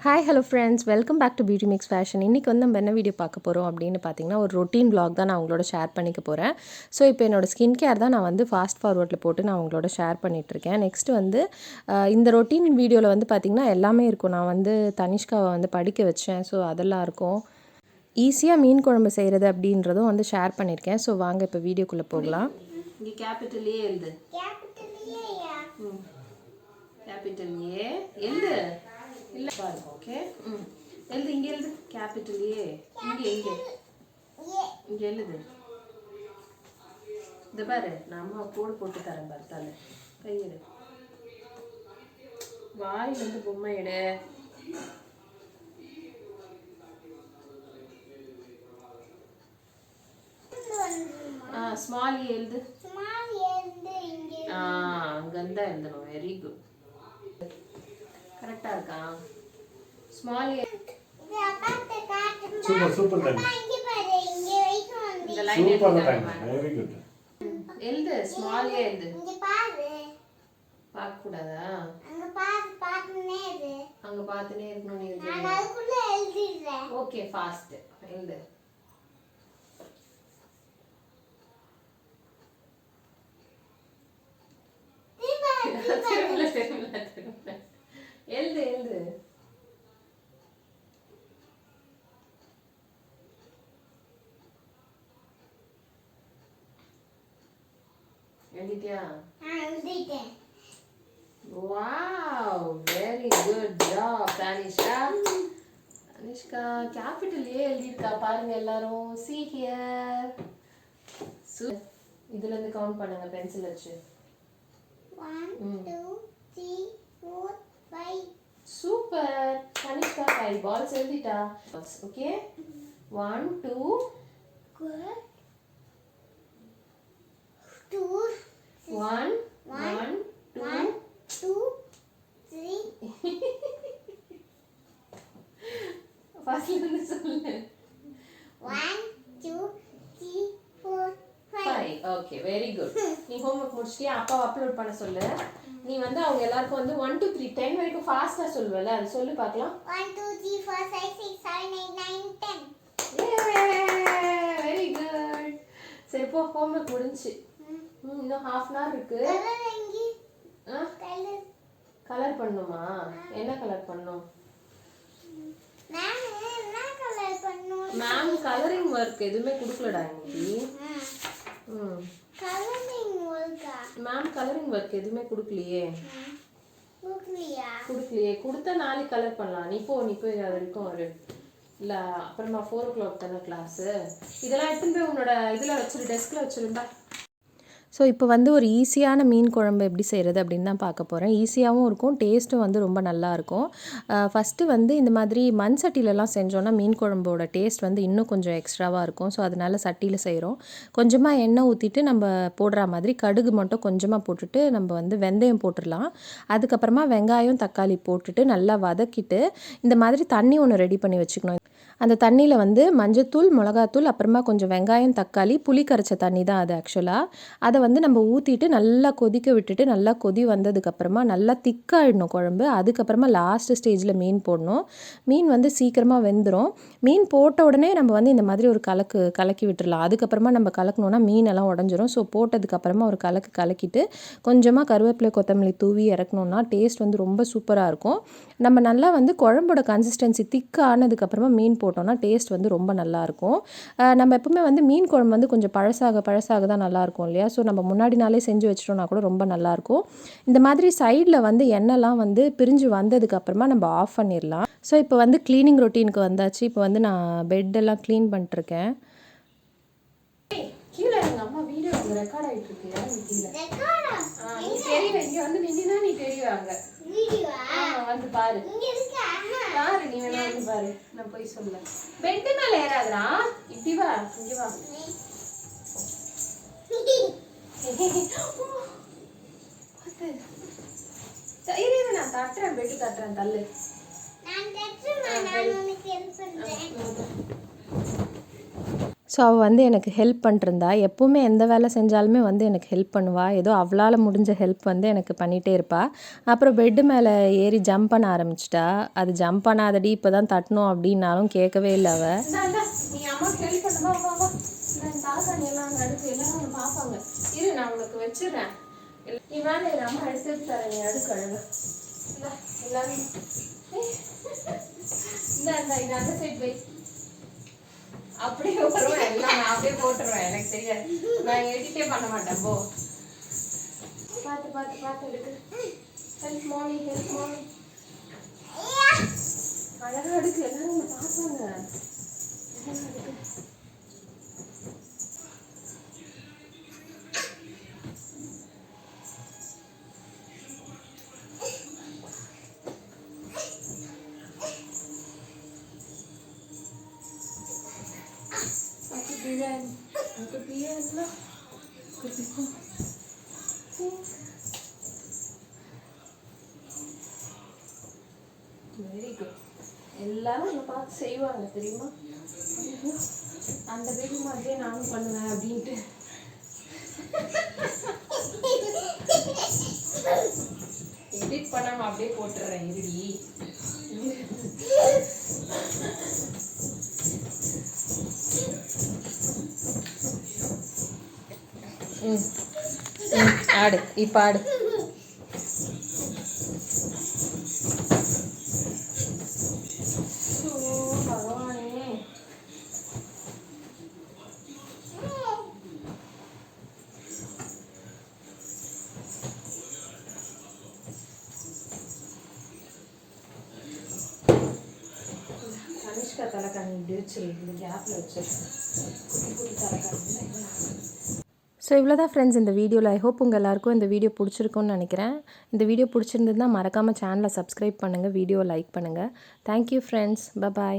Hi hello friends, welcome back to Beauty Mix Fashion. இன்றைக்கி வந்து நம்ம என்ன வீடியோ பார்க்க போகிறோம் அப்படின்னு பார்த்தீங்கன்னா, ஒரு ரொட்டீன் vlog தான் நான் உங்களோட ஷேர் பண்ணிக்க போகிறேன். ஸோ இப்போ என்னோடய ஸ்கின் கேர் தான் நான் வந்து ஃபாஸ்ட் ஃபார்வர்டில் போட்டு நான் உங்களோட ஷேர் பண்ணிகிட்ருக்கேன். நெக்ஸ்ட்டு வந்து இந்த ரொட்டீன் வீடியோவில் வந்து பார்த்திங்கன்னா எல்லாமே இருக்கும். நான் வந்து தனிஷ்காவை வந்து படிக்க வச்சேன். ஸோ அதெல்லாம் இருக்கும். ஈஸியாக மீன் குழம்பு செய்கிறது அப்படின்றதும் வந்து ஷேர் பண்ணியிருக்கேன். ஸோ வாங்க இப்போ வீடியோக்குள்ளே போகலாம். இங்கே கேபிட்டல் ஏ எழுது. கேபிட்டல் ஏ எழுது. இல்லை பாருங்க. ஓகே. எழுது. இங்கே எழுது. Capital A. இங்கே எழுது. இந்த பாரு, நான் அம்மா கோடு போட்டு தரேன் பாரு. தலை கையிடு. வாயிலிருந்து பொம்மை எடு. ஸ்மால் ஏ எழுது. அங்கேருந்தா எழுதணும். Very good. கரெக்டா இருக்கா? Small A. Super super time. இந்த line super time. Very good. எழுது. ஸ்மால் ஏ எழுது. இங்க பாரு. பார்க்க கூடாதா? அங்க பாத்துனே இரு. அங்க பாத்துனே இருக்கணும். நீ நான் அதுக்குள்ள எழுதிறேன். ஓகே, ஃபாஸ்ட் எழுது. எழுது எழுது. எழுதிட்டியா? எழுதிட்டேன். Wow, very good job Tanishka. Tanishka capital A எழுதிருக்கா பாருங்க எல்லாரும். see here. இதுல இருந்து கவுண்ட் பண்ணுங்க பென்சில் வச்சு. 1 2 3 4 5. சூப்பர். தனிஷ்கா 5 பால்ஸ் எழுதிட்டா. ஓகே. 1 2 good 2 1 1 2 2 3. ஃபர்ஸ்ட்ல இருந்து சொல்லு. 1 2 3 4 5. Okay, very good. நீ ஹோம்வொர்க் முடிச்சிட்டியா? அப்பாவை அப்லோட் பண்ண சொல்லு. நீ வந்து அவங்க எல்லாருக்கும் வந்து 1 2 3 10 வரைக்கும் ஃபாஸ்டா சொல்லுவல, அது சொல்லு பார்க்கலாம். 1 2 3 4 5 6 7 8 9 10. Very good. சரி போ, ஹோம்வொர்க் முடிஞ்சு. இன்னும் half an hour இருக்கு. கலர் பண்ணுமா? என்ன கலர் பண்ணனும்? மேம் கலரிங் ஒர்க் எதுவுமே கொடுக்கலடா இன்னைக்கு. கலரிங் ஒர்க்கா? மேம் கலரிங் ஒர்க் எதுவுமே கொடுக்கலையே. கொடுக்கலையே. கொடுத்தா நாளைக்கு கலர் பண்ணலாம். நீ போய் அது வரைக்கும் ஒரு இல்லை, அப்புறமா 4 o'clock தானே கிளாஸு. இதெல்லாம் எடுத்துன்னு போய் உன்னோட இதில் வச்சிரு, டெஸ்கில் வச்சிருந்தா. ஸோ இப்போ வந்து ஒரு ஈஸியான மீன் குழம்பு எப்படி செய்கிறது அப்படின்னு தான் பார்க்க போகிறேன். ஈஸியாகவும் இருக்கும், டேஸ்ட்டும் வந்து ரொம்ப நல்லாயிருக்கும். ஃபஸ்ட்டு வந்து இந்த மாதிரி மண் சட்டிலலாம் செஞ்சோன்னா மீன் குழம்போட டேஸ்ட் வந்து இன்னும் கொஞ்சம் எக்ஸ்ட்ராவாக இருக்கும். ஸோ அதனால் சட்டியில் செய்கிறோம். கொஞ்சமாக எண்ணெய் ஊற்றிட்டு நம்ம போடுற மாதிரி கடுகு மட்டும் கொஞ்சமாக போட்டுட்டு நம்ம வந்து வெந்தயம் போட்டுடலாம். அதுக்கப்புறமா வெங்காயம் தக்காளி போட்டுட்டு நல்லா வதக்கிட்டு இந்த மாதிரி தண்ணி ஒன்று ரெடி பண்ணி வச்சுக்கணும். அந்த தண்ணியில் வந்து மஞ்சத்தூள், மிளகாத்தூள், அப்புறமா கொஞ்சம் வெங்காயம் தக்காளி புளி கரைச்ச தண்ணி தான் அது ஆக்சுவலாக. அதை வந்து நம்ம ஊற்றிட்டு நல்லா கொதிக்க விட்டுட்டு நல்லா கொதி வந்ததுக்கப்புறமா நல்லா திக்காயிடணும் குழம்பு. அதுக்கப்புறமா லாஸ்ட் ஸ்டேஜில் மீன் போடணும். மீன் வந்து சீக்கிரமாக வெந்துடும். மீன் போட்ட உடனே நம்ம வந்து இந்த மாதிரி ஒரு கலக்கி விட்டுடலாம். அதுக்கப்புறமா நம்ம கலக்கணுன்னா மீனெல்லாம் உடஞ்சிரும். ஸோ போட்டதுக்கப்புறமா ஒரு கலக்கிட்டு கொஞ்சமாக கருவேப்பிலை கொத்தமல்லி தூவி இறக்கணுன்னா டேஸ்ட் வந்து ரொம்ப சூப்பராக இருக்கும். நம்ம நல்லா வந்து குழம்போட கன்சிஸ்டன்சி திக்கானதுக்கப்புறமா மீன் போட்டோம்னா டேஸ்ட் வந்து ரொம்ப நல்லாயிருக்கும். நம்ம எப்பவுமே வந்து மீன் குழம்பு வந்து கொஞ்சம் பழசாக தான் நல்லாயிருக்கும் இல்லையா? ஸோ நம்ம முன்னாடி நாளே செஞ்சு வச்சிட்டோம்னா கூட ரொம்ப நல்லாயிருக்கும். இந்த மாதிரி சைடில் வந்து எண்ணெய்லாம் வந்து பிரிஞ்சு வந்ததுக்கப்புறமா நம்ம ஆஃப் பண்ணிடலாம். ஸோ இப்போ வந்து க்ளீனிங் ரொட்டீனுக்கு வந்தாச்சு. இப்போ வந்து நான் பெட்டெல்லாம் க்ளீன் பண்ணிட்டுருக்கேன். கீழே எங்கள் அம்மா வீடியோ ரெக்கார்ட் ஆகிட்டு இருக்கு. நீ தெரியல, இங்கே வந்து நின்னா நீ தெரியுவாங்க. வந்து பாரு பாரு, நீ வேணா வந்து பாரு. நான் போய் சொல்ல. பெட்டு மேல ஏறாதடா. இப்படி வா, இங்க வா. நான் தட்டுறேன், பெட்டு தட்டுறேன். தள்ளு. ஸோ அவள் வந்து எனக்கு ஹெல்ப் பண்ணிருந்தா. எப்போவுமே எந்த வேலை செஞ்சாலுமே வந்து எனக்கு ஹெல்ப் பண்ணுவாள். ஏதோ அவளால் முடிஞ்ச ஹெல்ப் வந்து எனக்கு பண்ணிகிட்டே இருப்பாள். அப்புறம் பெட்டு மேலே ஏறி ஜம்ப் பண்ண ஆரம்பிச்சிட்டா. அது ஜம்ப் பண்ணாதடி இப்போ தான் தட்டணும் அப்படின்னாலும் கேட்கவே இல்லை அவள். நீ அம்மாவுக்கு ஹெல்ப் பண்ணுவா, வா வா. தாத்தாணி எல்லாம் அடுத்து எல்லாரும் பார்ப்பாங்க. இரு, நான் உனக்கு வச்சிடுறேன். நீ மேலே இரு, அம்மா எடுத்து தரேன். நீ அடுக்கு அழகு எல்லாரும் இந்த இது அந்த சைட் வை. அப்படியே வருவேன் எல்லாம், நான் அப்படியே போட்டுருவேன். எனக்கு தெரியாது, நான் எடிட்டே பண்ண மாட்டேன். போ, பார்த்து பார்த்து பார்த்து எடுக்கு. ஹெல்ப் மாமி, ஹெல்ப் மாமி. அழகா எடுக்கு, எல்லாரும் உன்னை பார்ப்பாங்க. அழகா எடுக்கு. Very good. எல்லாரும் உன்னை பார்த்து செய்வாங்க தெரியுமா? அந்த பேபி மாதிரியே நானும் பண்ணுவேன் அப்படின்ட்டு. எடிட் பண்ணாம அப்படியே போட்டுறேன். இருடி. ஆடு, இப்போ ஆடு. கனிஷ்கா தலைக்காணி இப்படி வச்சிரு, இந்த கேப்பில் வச்சிரு. குட்டி குட்டி தலைக்காணி. ஸோ இவ்வளோ தான் ஃப்ரெண்ட்ஸ் இந்த வீடியோவில். ஐ ஹோப் உங்கள் எல்லாருக்கும் இந்த வீடியோ பிடிச்சிருக்குன்னு நினைக்கிறேன். இந்த வீடியோ பிடிச்சிருந்ததுன்னா மறக்காமல் சேனலை சப்ஸ்கிரைப் பண்ணுங்கள், வீடியோ லைக் பண்ணுங்கள். Thank you friends. பபாய்.